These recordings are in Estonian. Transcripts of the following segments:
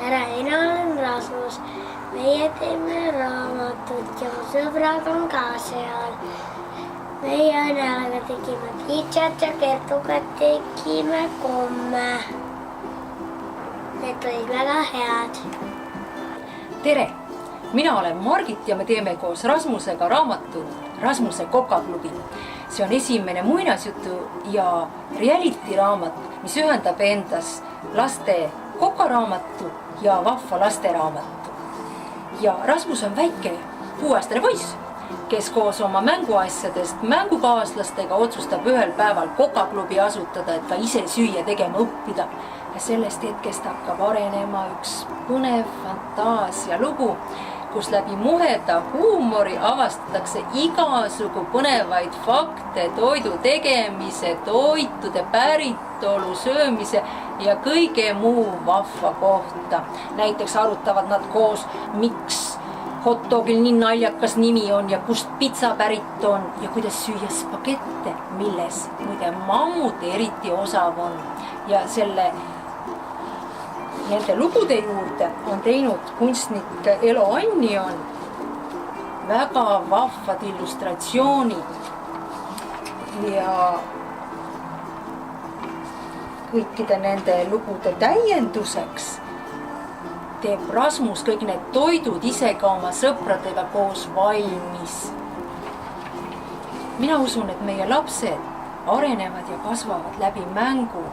tere, mina olen Rasmus. Meie teeme raamatut ja mu sõbrad on ka seal. Meie õnnelega tegime piitsat ja Kertuga tegime komme. Need olid väga head. Tere! Mina olen Margit ja me teeme koos Rasmusega raamatut Rasmuse kokaklubi. See on esimene muinasjutu ja reality raamat, mis ühendab endas laste kokaraamatu ja vahva lasteraamatu. Ja Rasmus on väike 6-aastane poiss, kes koos oma mänguasjadest mängukaaslastega otsustab ühel päeval kokaklubi asutada, et ka ise süüa tegema õppida. Ja sellest hetkest hakkab arenema üks põnev fantaasia lugu, kus läbi muheda huumori avastatakse igasugu põnevaid fakte toidu tegemise, toitude päritolu, söömise ja kõige muu vahva kohta. Näiteks arutavad nad koos, miks hotdogil nii naljakas nimi on ja kust pitsa pärit on ja kuidas süüa spagette, milles muide mammut eriti osav on. Ja nende lugude juurde on teinud kunstnik Elo Annion väga vahvad illustratsioonid ja kõikide nende lugude täienduseks teeb Rasmus kõik need toidud ise ka oma sõpradega koos valmis. Mina usun, et meie lapsed arenevad ja kasvavad läbi mängu.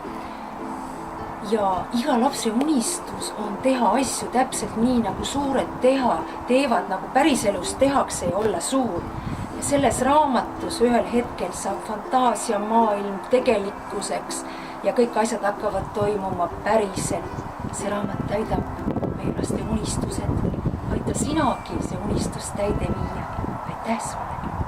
Ja iga lapse unistus on teha asju täpselt nii, nagu suured teevad, nagu päriselus tehakse ja olla suur. Ja selles raamatus ühel hetkel saab fantaasia maailm tegelikkuseks ja kõik asjad hakkavad toimuma päriselt. See raamat täidab meie laste unistused. Aita sinagi see unistus täide viia. Aitäh sulle!